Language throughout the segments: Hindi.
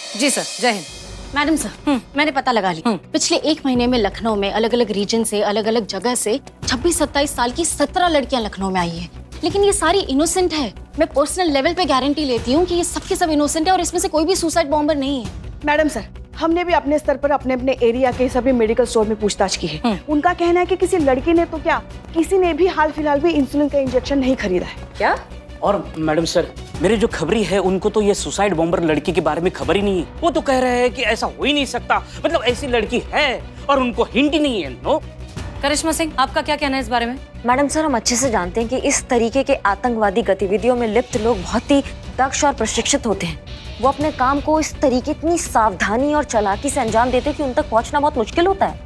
जी सर, जय हिंद। मैडम सर, मैंने पता लगा लिया। पिछले 1 महीने में लखनऊ में अलग अलग रीजन से, अलग अलग जगह से 26-27 साल की 17 लड़कियां लखनऊ में आई है। लेकिन ये सारी इनोसेंट है। मैं पर्सनल लेवल पे गारंटी लेती हूँ कि ये सबके सब इनोसेंट है और इसमें से कोई भी सुसाइड बॉम्बर नहीं है। मैडम सर, हमने भी अपने स्तर पर अपने अपने एरिया के सभी मेडिकल स्टोर में पूछताछ की है। उनका कहना है कि किसी लड़की ने तो क्या, किसी ने भी हाल फिलहाल में इंसुलिन का इंजेक्शन नहीं खरीदा है। क्या? और मैडम सर, मेरे जो खबरी है उनको तो ये सुसाइड बॉम्बर लड़की के बारे में खबर ही नहीं है। वो तो कह रहे हैं कि ऐसा हो ही नहीं सकता, मतलब ऐसी लड़की है और उनको हिंट ही नहीं है। नो। करिश्मा सिंह, आपका क्या कहना है इस बारे में? मैडम सर, हम अच्छे से जानते हैं कि इस तरीके के आतंकवादी गतिविधियों में लिप्त लोग बहुत ही दक्ष और प्रशिक्षित होते हैं। वो अपने काम को इस तरीके, इतनी सावधानी और चालाकी से अंजाम देते हैं कि उन तक पहुंचना बहुत मुश्किल होता है।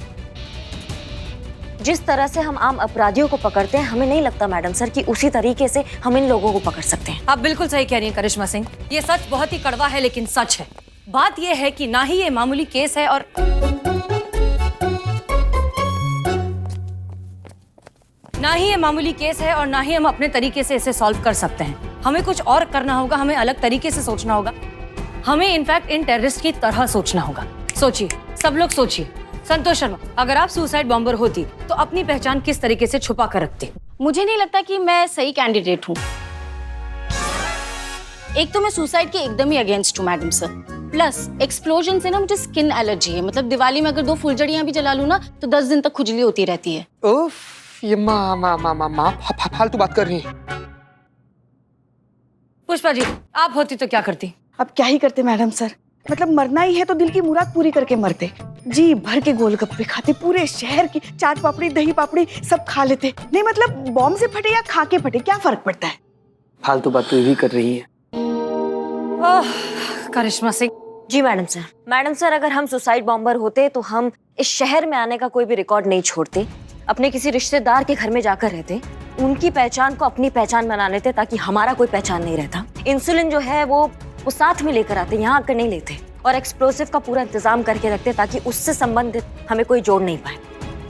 जिस तरह से हम आम अपराधियों को पकड़ते हैं, हमें नहीं लगता मैडम सर कि उसी तरीके से हम इन लोगों को पकड़ सकते हैं। आप बिल्कुल सही कह रही हैं करिश्मा सिंह। ये सच बहुत ही कड़वा है लेकिन सच है। बात ये है कि ना ही ये मामूली केस है और ना ही हम अपने तरीके से इसे सॉल्व कर सकते हैं। हमें कुछ और करना होगा, हमें अलग तरीके से सोचना होगा। हमें इनफैक्ट इन टेररिस्ट की तरह सोचना होगा। सोचिए, सब लोग सोचिए। संतोष शर्मा, अगर आप सुसाइड बॉम्बर होती तो अपनी पहचान किस तरीके से छुपा कर रखती? मुझे नहीं लगता कि मैं सही कैंडिडेट हूँ। एक तो मैं सुसाइड के एकदम ही अगेंस्ट हूँ मैडम सर। प्लस एक्सप्लोजन से ना मुझे स्किन एलर्जी है। मतलब दिवाली में अगर 2 फुलझड़ियाँ भी जला लूँ ना तो 10 दिन तक खुजली होती रहती है। उफ, ये माँ फालतू बात कर रही है। पुष्पा जी, आप होती तो क्या करती? अब क्या ही करते मैडम सर, मतलब मरना ही है तो दिल की मुराद पूरी करके मरते। जी भर के गोलगप्पे खाते, पूरे शहर की चाट पापड़ी, दही पापड़ी सब खा लेते। नहीं मतलब बॉम्ब से फटे या खा के फटे, क्या फर्क पड़ता है। फालतू बात तो यही कर रही है। करिश्मा सिंह। जी मैडम सर। मैडम सर, अगर हम सुसाइड बॉम्बर होते तो हम इस शहर में आने का कोई भी रिकॉर्ड नहीं छोड़ते। अपने किसी रिश्तेदार के घर में जाकर रहते, उनकी पहचान को अपनी पहचान बना लेते ताकि हमारा कोई पहचान नहीं रहता। इंसुलिन जो है वो साथ में लेकर आते, यहाँ आकर नहीं लेते। और एक्सप्लोसिव का पूरा इंतजाम करके रखते ताकि उससे संबंधित हमें कोई जोड़ नहीं पाए।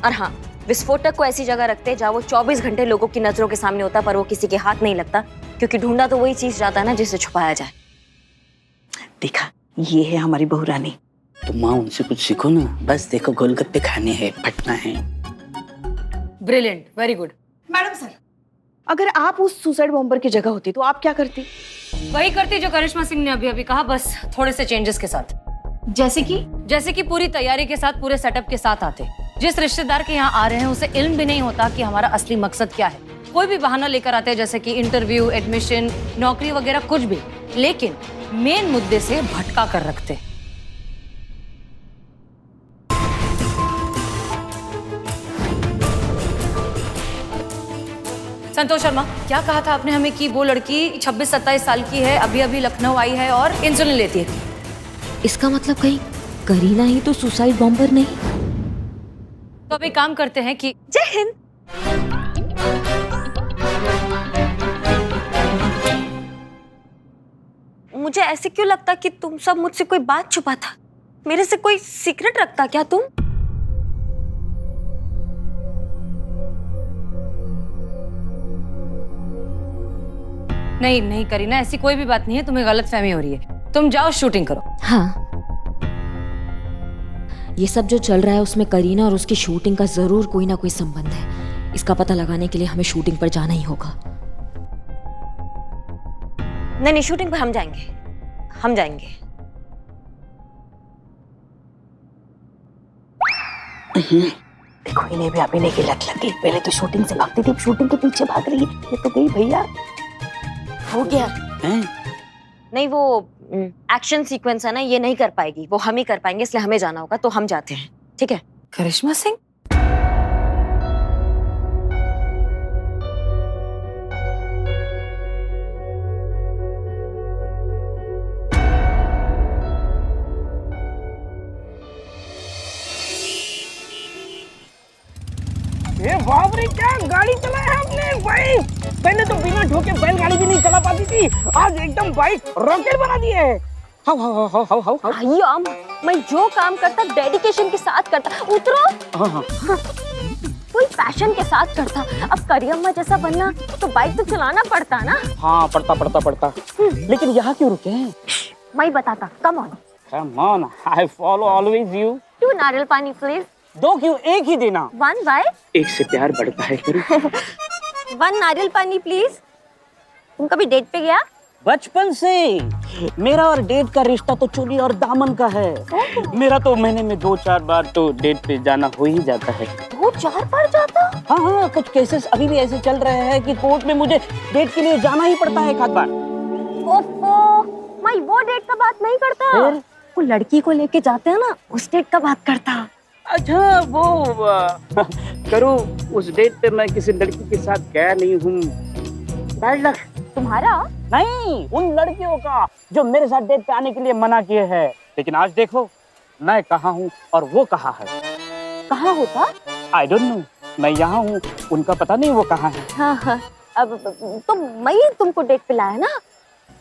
और हाँ, विस्फोटक को ऐसी जगह रखते जहाँ वो 24 घंटे लोगों की नजरों के सामने होता पर वो किसी के हाथ नहीं लगता, क्योंकि ढूंढा तो वही चीज जाता है ना जिसे छुपाया जाए। देखा, ये है हमारी बहू रानी। तो माँ उनसे कुछ सीखो ना। बस देखो, गोलगप्पे खाने हैं, फटना है। Brilliant, very good. Madam sir, अगर आप उस सुसाइड बॉम्बर की जगह होती तो आप क्या करती? वही करती जो करिश्मा सिंह ने अभी अभी कहा, बस थोड़े से चेंजेस के साथ। जैसे कि पूरी तैयारी के साथ, पूरे सेटअप के साथ आते। जिस रिश्तेदार के यहाँ आ रहे हैं उसे इल्म भी नहीं होता कि हमारा असली मकसद क्या है। कोई भी बहाना लेकर आते हैं, जैसे कि इंटरव्यू, एडमिशन, नौकरी वगैरह कुछ भी, लेकिन मेन मुद्दे से भटका कर रखते। संतोष शर्मा, क्या कहा था आपने हमें कि वो लड़की 26-27 साल की है, अभी अभी लखनऊ आई है और इंसुलिन लेती है? इसका मतलब कहीं करीना ही तो सुसाइड बॉम्बर नहीं? तो अब एक काम करते हैं कि जय हिंद। मुझे ऐसे क्यों लगता कि तुम सब मुझसे कोई बात छुपाता? मेरे से कोई सीक्रेट रखता क्या तुम? नहीं करीना, ऐसी कोई भी बात नहीं है। तुम्हें गलतफहमी हो रही है। तुम जाओ शूटिंग करो। हाँ, ये सब जो चल रहा है उसमें करीना और उसकी शूटिंग का जरूर कोई ना कोई संबंध है। इसका पता लगाने के लिए हमें शूटिंग पर जाना ही होगा। नहीं, शूटिंग पर हम जाएंगे। देखो, इन्हें भी अभिनय की लत लगी। पहले तो शूटिंग से भागती थी, शूटिंग के पीछे भाग रही है। ये तो गई भैया। हो गया हैं? नहीं, वो एक्शन सीक्वेंस है ना, ये नहीं कर पाएगी, वो हम ही कर पाएंगे, इसलिए हमें जाना होगा। तो हम जाते हैं, ठीक है? करिश्मा सिंह, बाप रे, क्या गाड़ी चलाया आपने भाई। पहले तो बिना ठोके बैलगाड़ी भी नहीं चला पाती थी, आज एकदम बाइक रॉकेट बना दी है। हाउ भैया, मैं जो काम करता डेडिकेशन के साथ करता। उतरो। हाँ। फुल पैशन के साथ करता। अब करियम्मा जैसा बनना तो बाइक तो चलाना पड़ता ना। हाँ, पड़ता। लेकिन यहाँ क्यों रुके हैं? मैं बताता, come on. Come on, I follow always you. 2 नारियल पानी प्लीज। 2 क्यों, एक ही देना। 1 बाय। एक से प्यार बढ़ता है करू। 1 नारियल पानी प्लीज। तुम कभी डेट पे गया? बचपन से मेरा और डेट का रिश्ता तो चोली और दामन का है। मेरा तो महीने में 2-4 बार तो डेट पे जाना हो ही जाता है। 2-4 बार जाता? हाँ हाँ, कुछ केसेस अभी भी ऐसे चल रहे हैं कि कोर्ट में मुझे डेट के लिए जाना ही पड़ता है 1 बार। ओफो, मैं वो डेट का बात नहीं करता। वो लड़की को लेके जाते हैं ना, उस डेट का बात करता। अच्छा वो करू, उस डेट पे मैं किसी लड़की के साथ गया नहीं हूँ। Bad luck. तुम्हारा? नहीं, उन लड़कियों का जो मेरे साथ डेट पे आने के लिए मना किए हैं। लेकिन आज देखो, मैं कहाँ हूँ और वो कहाँ है। कहाँ होता? आई डोंट नो, मैं यहाँ हूँ, उनका पता नहीं वो कहाँ है। हाँ हाँ, अब तो मैं तुमको डेट पे लाया ना।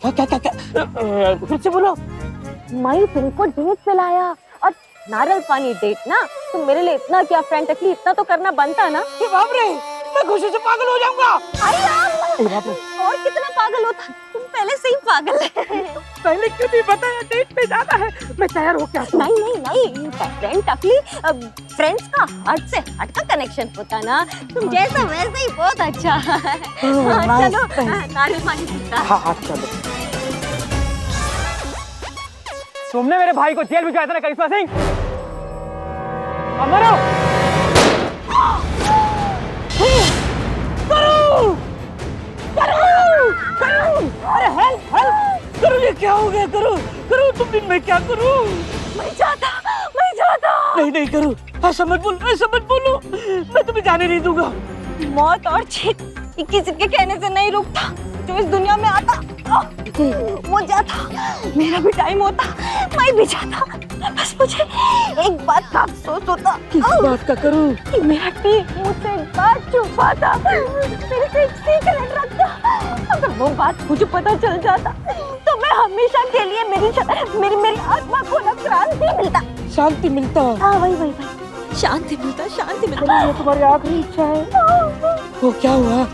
क्या क्या क्या क्या, फिर से बोलो। मैं तुमको डेट पे लाया और नारियल पानी डेट ना, तुम मेरे लिए इतना क्या फ्रेंडली, इतना तो करना बनता ना। ये बाप रे, मैं खुशी से पागल हो जाऊंगा। अरे यार, और कितना पागल होता, तुम पहले से ही पागल है। पहले क्यों नहीं बताया डेट पे जाना है? मैं तैयार हो क्या? नहीं नहीं नहीं, फ्रेंड टकली, फ्रेंड्स का हार्ट से हार्ट का कनेक्शन होता ना। तुम जैसा वैसे ही बहुत अच्छा है। हाँ, चलो नारियल पानी पीता। हाँ चलो। तुमने मेरे भाई को जेल भिजवाया था ना करिश्मा सिंह? अमरो! अरे हेल्प हेल्प करो, ये क्या हो गया? करो करो, तुम दिन में क्या करूं? मैं जाता, मैं जाता। नहीं नहीं करो, ऐसा मत बोलो, ऐसा मत बोलो, मैं तुम्हें जाने नहीं दूंगा। मौत और चीख किसी के कहने से नहीं रुकता। जो इस दुनिया में आता वो जाता, मेरा भी टाइम होता, मैं भी जाता। बस मुझे एक बात का अफसोस होता। किस बात का करूं? कि मेरा टीम मुझसे एक बात छुपाता, मेरे से एक सीक्रेट रखता। अगर वो बात मुझे पता चल जाता तो मैं हमेशा के लिए मेरी आत्मा को ना क्रांति मिलता। शांति मिलता? हाँ वही शांति मिलता, शांति मिलता। ये तुम्हारी आखिरी इच्छा है। वो क्या हुआ?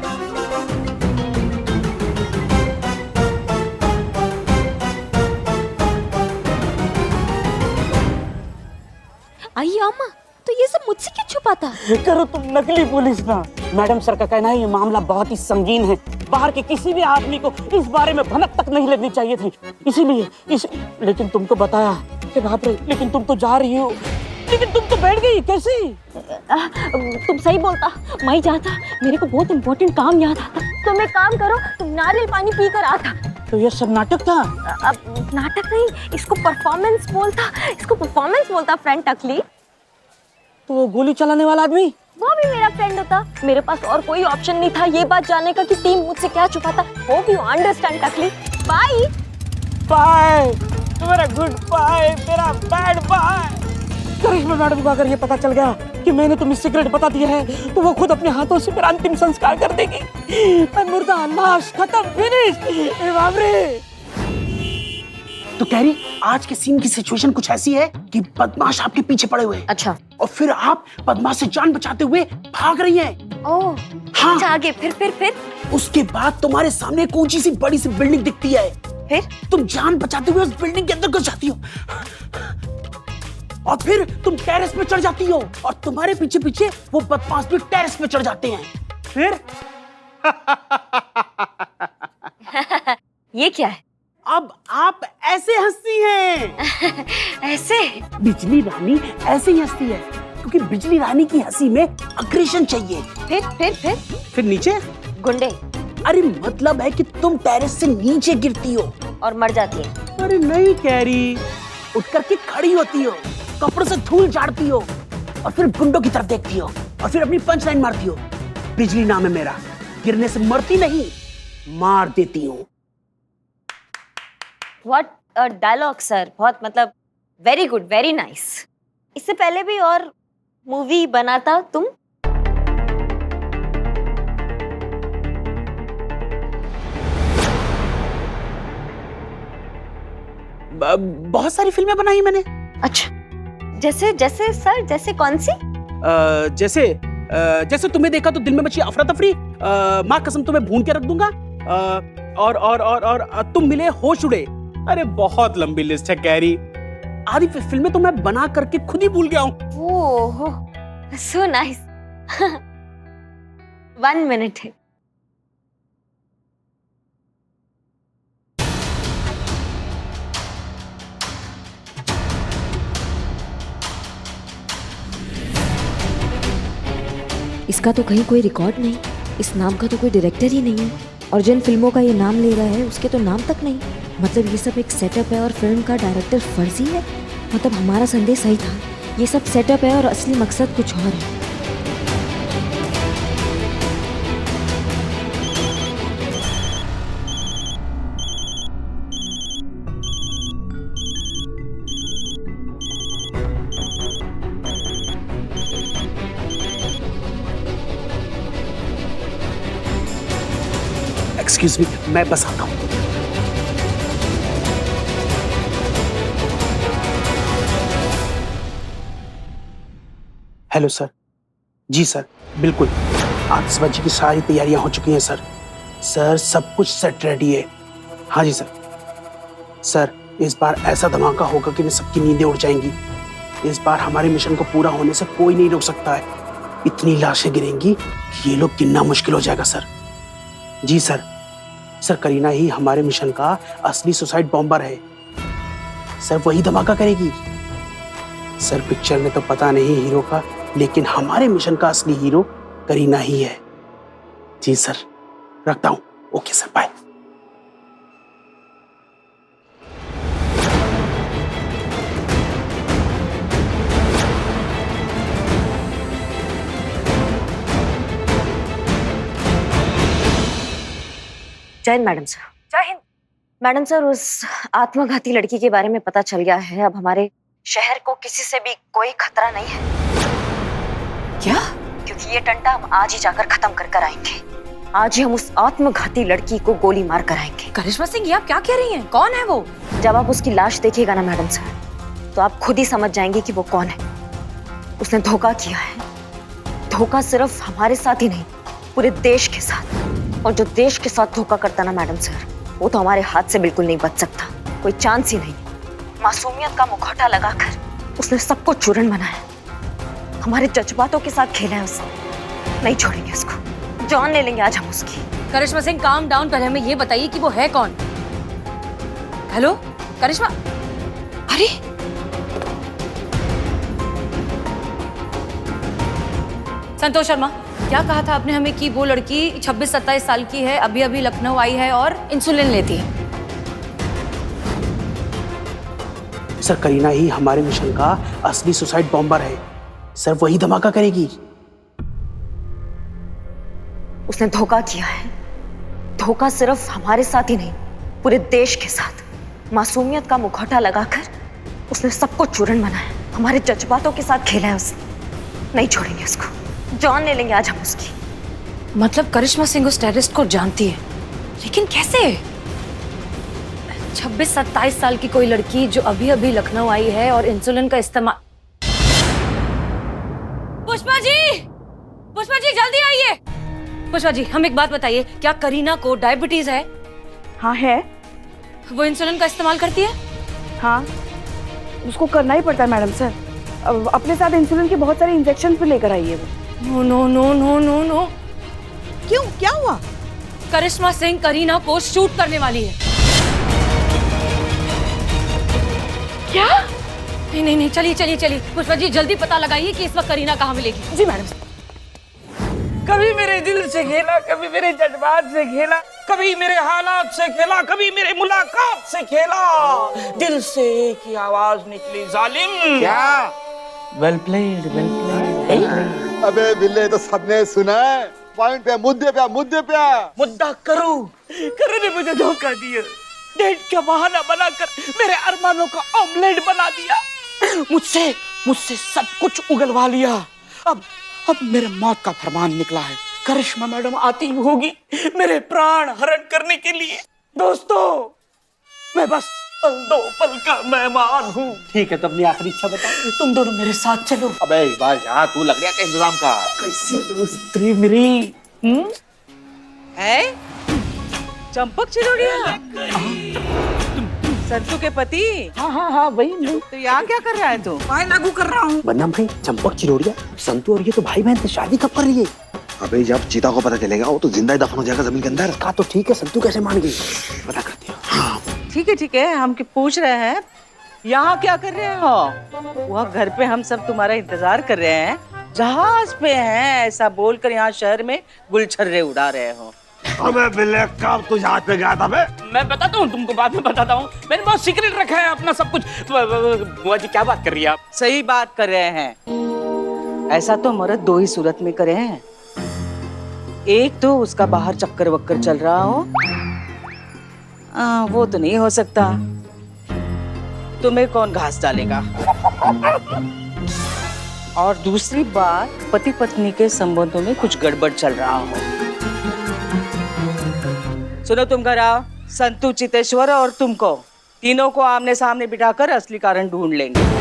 आइए अम्मा, तो ये सब मुझसे क्यों छुपाता? करो, तुम नकली पुलिस ना। मैडम सर का कहना है ये मामला बहुत ही संगीन है, बाहर के किसी भी आदमी को इस बारे में भनक तक नहीं लगनी चाहिए थी, इसीलिए लेकिन तुमको बताया कि बाप रे, लेकिन तुम तो जा रही हो। लेकिन तुम तो बैठ गई, कैसे? तुम सही बोलता, मैं जाता, मेरे को बहुत इम्पोर्टेंट काम याद आता। तुम एक काम करो, तुम नारियल पानी पी कर आता। तो ये सब नाटक था? अब नाटक नहीं, इसको परफॉर्मेंस बोलता फ्रेंड टकली। तो वो गोली चलाने वाला आदमी? वो भी मेरा फ्रेंड होता। मेरे पास और कोई ऑप्शन नहीं था ये बात जानने का कि टीम मुझसे क्या छुपाता। होप यू अंडरस्टैंड टकली। बाय बाय, तुम्हारा गुड बाय, मेरा बैड बाय। करिश्मा मैडम को अगर ये पता चल गया कि मैंने तुम्हें सीक्रेट बता दिया है तो वो खुद अपने हाथों से मेरा अंतिम संस्कार कर देगी। मैं मुर्दा, लाश, खत्म, फिनिश। बाप रे। तो कह रही, आज के सीन की सिचुएशन कुछ ऐसी है कि बदमाश आपके पीछे पड़े हुए हैं। अच्छा। और फिर आप बदमाश से जान बचाते हुए भाग रही हैं। ओह, हाँ। अच्छा आगे, फिर उसके बाद तुम्हारे सामने एक ऊंची सी बड़ी सी बिल्डिंग दिखती है। फिर तुम जान बचाते हुए उस बिल्डिंग के अंदर घुस जाती हो और फिर तुम टेरेस पे चढ़ जाती हो और तुम्हारे पीछे पीछे वो बदमाश भी टेरेस पे चढ़ जाते हैं। फिर ये क्या है? अब आप ऐसे हंसती हैं। ऐसे? बिजली रानी ऐसे ही हंसती है क्योंकि बिजली रानी की हंसी में अग्रेशन चाहिए। फिर नीचे गुंडे। अरे मतलब है कि तुम टेरेस से नीचे गिरती हो और मर जाती है। अरे नहीं कैरी, उठ करके खड़ी होती हो, कपड़ों से धूल झाड़ती हो और फिर गुंडों की तरफ देखती हो और फिर अपनी पंच लाइन मारती हो। बिजली नाम है मेरा, गिरने से मरती नहीं, मार देती हूँ। व्हाट अ डायलॉग सर, बहुत मतलब वेरी गुड, वेरी नाइस। इससे पहले भी और मूवी बनाता तुम? बहुत सारी फिल्में बनाई मैंने। अच्छा, जैसे सर, जैसे कौन सी? जैसे तुम्हें देखा तो दिल में मची अफरा तफरी, माँ कसम तुम्हें भून के रख दूंगा, और तुम मिले होश उड़े। अरे बहुत लंबी लिस्ट है कैरी। आधी फिल्में तो मैं बना करके खुद ही भूल गया हूँ। ओह सो नाइस। 1 मिनट है। इसका तो कहीं कोई रिकॉर्ड नहीं, इस नाम का तो कोई डायरेक्टर ही नहीं है, और जिन फिल्मों का ये नाम ले रहा है उसके तो नाम तक नहीं। मतलब ये सब एक सेटअप है और फिल्म का डायरेक्टर फर्जी है। मतलब हमारा संदेह सही था, ये सब सेटअप है और असली मकसद कुछ और है। एक्सक्यूज मी, मैं बस आता हूँ। Hello sir. जी सर, बिल्कुल आतिशबाजी की सारी तैयारियां हो चुकी हैं सर। सर सब कुछ सेट रेडी है। हाँ जी सर। सर इस बार ऐसा धमाका होगा कि सबकी नींदें उड़ जाएंगी। इस बार हमारे मिशन को पूरा होने से कोई नहीं रोक सकता है। इतनी लाशें गिरेंगी कि ये लोग गिनना मुश्किल हो जाएगा सर। जी सर। सर करीना ही हमारे मिशन का असली सुसाइड बॉम्बर है। सर वही धमाका करेगी। सर पिक्चर में तो पता नहीं हीरो का, लेकिन हमारे मिशन का असली हीरो करीना ही है। जी सर, रखता हूं। Okay sir, bye. जय हिंद मैडम सर। जय हिंद। मैडम सर, उस आत्मघाती लड़की के बारे में पता चल गया है। अब हमारे शहर को किसी से भी कोई खतरा नहीं है। क्या? क्योंकि ये टंटा हम आज ही जाकर खत्म कर कर आएंगे। आज ही हम उस आत्मघाती लड़की को गोली मार कर आएंगे। करिश्मा सिंह, ये आप क्या कह रही हैं? कौन है वो? जब आप उसकी लाश देखिएगा ना मैडम सर, तो आप खुद ही समझ जाएंगे कि वो कौन है। उसने धोखा किया है। धोखा सिर्फ हमारे साथ ही नहीं, पूरे देश के साथ। और जो देश के साथ धोखा करता ना मैडम सर, वो तो हमारे हाथ से बिल्कुल नहीं बच सकता। कोई चांस ही नहीं। मासूमियत का मुखौटा लगाकर उसने सबको चूरन बनाया। हमारे जज्बातों के साथ खेला है उसने। नहीं छोड़ेंगे उसको। जान ले लेंगे आज हम उसकी। करिश्मा सिंह, काम डाउन। पहले हमें ये बताइए कि वो है कौन? हेलो करिश्मा। अरे संतोष शर्मा, क्या कहा था आपने हमें कि वो लड़की 26-27 साल की है, अभी अभी लखनऊ आई है और इंसुलिन लेती है? सर करीना ही हमारे मिशन का असली सुसाइड बॉम्बर है। सर वही धमाका करेगी। उसने धोखा किया है। धोखा सिर्फ हमारे साथ ही नहीं, पूरे देश के साथ। मासूमियत का मुखौटा लगाकर उसने सबको चूरन बनाया। हमारे जज्बातों के साथ खेला है उसने। नहीं छोड़ेंगे उसको। जान ले लेंगे आज हम उसकी। मतलब करिश्मा सिंह उस टेररिस्ट को जानती है, लेकिन कैसे? 26-27 साल की कोई लड़की जो अभी अभी लखनऊ आई है और इंसुलिन का इस्तेमाल। पुष्पा जी जल्दी आइए। पुष्पा जी, हम एक बात बताइए, क्या करीना को डायबिटीज है? हाँ है। वो इंसुलिन का इस्तेमाल करती है? हाँ, उसको करना ही पड़ता है मैडम सर। अपने साथ इंसुलिन के बहुत सारे इंजेक्शन भी लेकर आई है वो। No no no no no. क्यों, क्या हुआ? करिश्मा सिंह करीना को शूट करने वाली है। क्या? नहीं, चलिए पुष्पा जी, जल्दी पता लगाइए कि इस वक्त करीना कहाँ मिलेगी। जी मैडम। कभी मेरे दिल से खेला, कभी मेरे जज्बात से खेला, कभी मेरे हालात से खेला, कभी मेरे मुलाकात से खेला। दिल से एक ही आवाज निकली, जालिम। क्या? Well played, well played. अबे बिल्ले, तो सबने सुना है। पॉइंट पे, मुद्दे पे। मुद्दा करो ने मुझे धोखा दिया। डेट का बहाना बनाकर मेरे अरमानों का ऑमलेट बना दिया। मुझसे सब कुछ उगलवा लिया। अब मेरे मौत का फरमान निकला है। करिश्मा मैडम आती होगी मेरे प्राण हरण करने के लिए। दोस्तों, मैं बस दो पल का मेहमान हूँ। ठीक है, तो अपनी आखिरी इच्छा बताओ। तुम दोनों मेरे साथ चलो। अबे भाई, यहाँ तू लकड़ियाँ का इंतजाम कर। कैसी दोस्ती मेरी। है चंपक चिरोड़िया। संतू के पति? हाँ हाँ हाँ वही। तो यहाँ क्या कर रहा है तू? मैं लागू कर रहा हूँ। वरना भाई चंपक चिरोड़िया, संतू और ये तो भाई बहन थे, शादी कब कर रही है? अबे जब चीता को पता चलेगा वो तो जिंदा ही दफन हो जाएगा जमीन के अंदर। कहा तो ठीक है, संतू कैसे मान गई? पता करती हूँ। हाँ। ठीक है, हम पूछ रहे हैं यहाँ क्या कर रहे हो? वहाँ घर पे हम सब तुम्हारा इंतजार कर रहे हैं, जहाज पे हैं ऐसा बोलकर यहाँ शहर में गुलछर्रे उड़ा रहे हो। अबे बिल्ले कब तू जहाज पे गया था बे? मैं बताता हूँ तुमको, बाद में बताता हूँ। मैंने बहुत सीक्रेट रखा है अपना सब कुछ। बुआ जी क्या बात कर रही है आप? सही बात कर रहे हैं। ऐसा तो मर्द दो ही सूरत में करे हैं, एक तो उसका बाहर चक्कर वक्कर चल रहा हो, वो तो नहीं हो सकता। तुम्हें कौन घास डालेगा? और दूसरी बात, पति पत्नी के संबंधों में कुछ गड़बड़ चल रहा हो। सुनो, तुम घर आओ, संतू, चितेश्वर और तुमको तीनों को आमने सामने बिठाकर असली कारण ढूंढ लेंगे।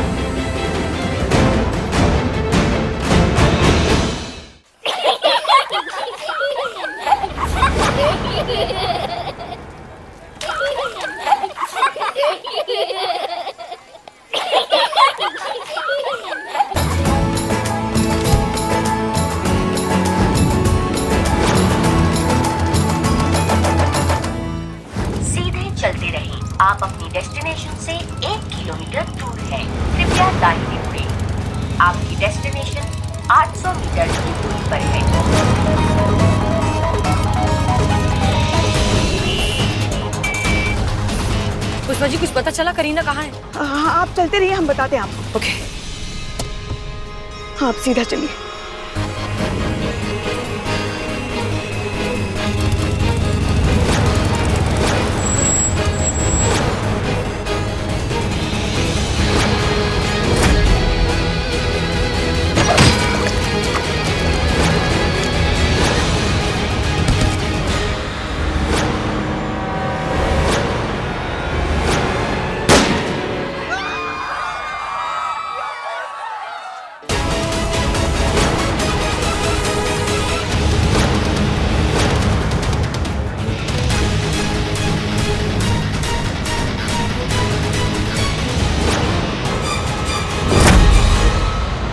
चलते रहिए, आप अपनी डेस्टिनेशन से 1 किलोमीटर दूर हैं। कृपया दाहिने मुड़ें। आपकी डेस्टिनेशन 800 मीटर की दूरी पर है। पुष्पा जी कुछ पता चला करीना कहाँ है? हाँ, आप चलते रहिए, हम बताते हैं आपको। ओके। आप सीधा चलिए।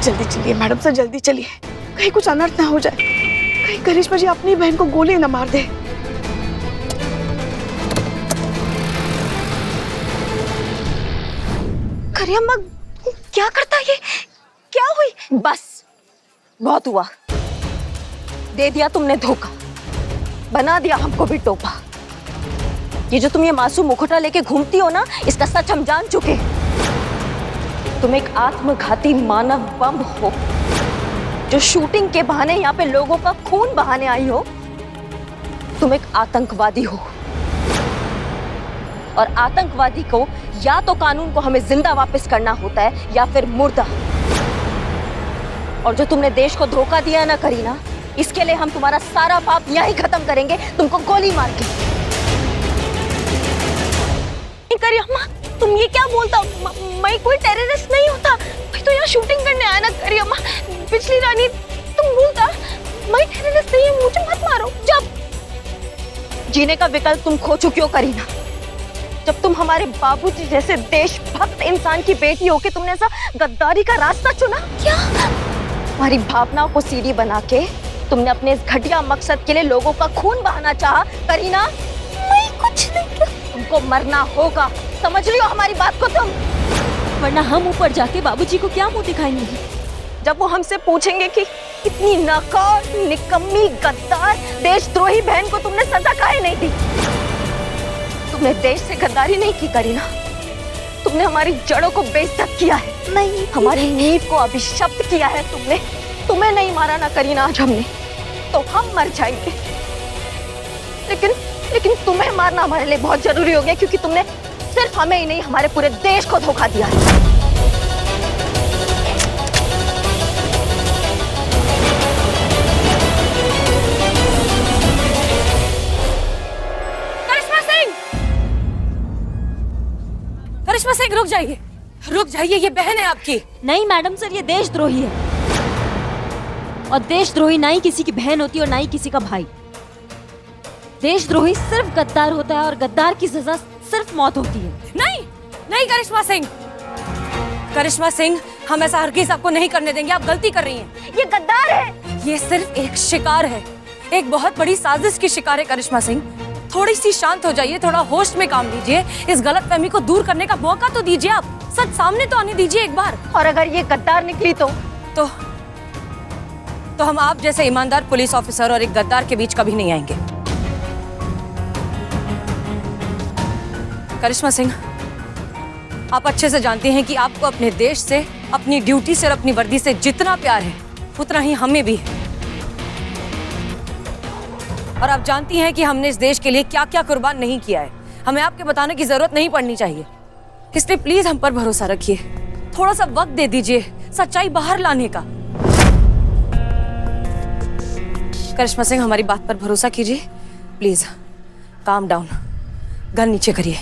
जल्दी चलिए मैडम सर, जल्दी चलिए, कहीं कुछ अनर्थ ना हो जाए, कहीं करिश्मा जी अपनी बहन को गोली ना मार दे। करियम्मा क्या करता ये? क्या हुई? बस बहुत हुआ, दे दिया तुमने धोखा, बना दिया हमको भी टोपा। ये जो तुम ये मासूम मुखौटा लेके घूमती हो ना, इसका सच हम जान चुके। तुम एक आत्मघाती मानव बम हो जो शूटिंग के बहाने यहाँ पे लोगों का खून बहाने आई हो। तुम एक आतंकवादी हो, और आतंकवादी को या तो कानून को हमें जिंदा वापस करना होता है या फिर मुर्दा। और जो तुमने देश को धोखा दिया ना करीना, इसके लिए हम तुम्हारा सारा पाप यहीं खत्म करेंगे, तुमको गोली मार के। करियम्मा तुम ये क्या बोलता? मैं कोई टेररिस्ट नहीं होता, मैं तो यहाँ शूटिंग करने आया ना करियम्मा। पिछली रानी तुम भूलता, मैं टेररिस्ट नहीं हूँ, मुझे मत मारो। जब जीने का विकल्प तुम खो चुकी हो करीना, जब तुम हमारे बाबूजी जैसे देशभक्त इंसान की बेटी हो के तुमने ऐसा गद्दारी का रास्ता चुना। क्या हमारी भावनाओं को सीढ़ी बना के तुमने अपने इस घटिया मकसद के लिए लोगों का खून बहाना चाहा करीना? मैं कुछ नहीं किया। तुमको मरना होगा, समझ रही हो हमारी बात को तुम? वरना हम ऊपर जाके बाबूजी को क्या मुंह दिखाएंगे? जब वो हमसे पूछेंगे कि इतनी नाकाम, निकम्मी, गद्दार, देशद्रोही बहन को तुमने सजा काहे नहीं दी? तुमने देश से गद्दारी नहीं की करीना, तुमने हमारी जड़ों को बेइज्जत किया है। नहीं, हमारी नींव को अभिशप्त किया है तुमने। तुम्हें नहीं मारा ना करीना आज हमने, तो हम मर जाएंगे। लेकिन तुम्हें मारना हमारे लिए बहुत जरूरी हो गया, क्योंकि तुमने सिर्फ हमें ही नहीं हमारे पूरे देश को धोखा दिया है। करिश्मा सिंह रुक जाइए, रुक जाइए, ये बहन है आपकी। नहीं मैडम सर, ये देशद्रोही है, और देशद्रोही ना ही किसी की बहन होती है और ना ही किसी का भाई। देशद्रोही सिर्फ गद्दार होता है, और गद्दार की सजा सिर्फ मौत होती है। नहीं नहीं करिश्मा सिंह, करिश्मा सिंह, हम ऐसा हरगिज आपको नहीं करने देंगे। आप गलती कर रही हैं। ये गद्दार है। ये सिर्फ एक शिकार है, एक बहुत बड़ी साजिश की शिकार है करिश्मा सिंह। थोड़ी सी शांत हो जाइए, थोड़ा होश में काम लीजिए। इस गलतफहमी को दूर करने का मौका तो दीजिए। आप सच सामने तो आने दीजिए एक बार। और अगर ये गद्दार निकली तो हम आप जैसे ईमानदार पुलिस ऑफिसर और एक गद्दार के बीच कभी नहीं आएंगे। करिश्मा सिंह, आप अच्छे से जानती हैं कि आपको अपने देश से, अपनी ड्यूटी से और अपनी वर्दी से जितना प्यार है उतना ही हमें भी है। और आप जानती हैं कि हमने इस देश के लिए क्या क्या कुर्बान नहीं किया है। हमें आपके बताने की जरूरत नहीं पड़नी चाहिए। इसलिए प्लीज हम पर भरोसा रखिए, थोड़ा सा वक्त दे दीजिए सच्चाई बाहर लाने का। करिश्मा सिंह, हमारी बात पर भरोसा कीजिए प्लीज। काम डाउन, गन नीचे करिए।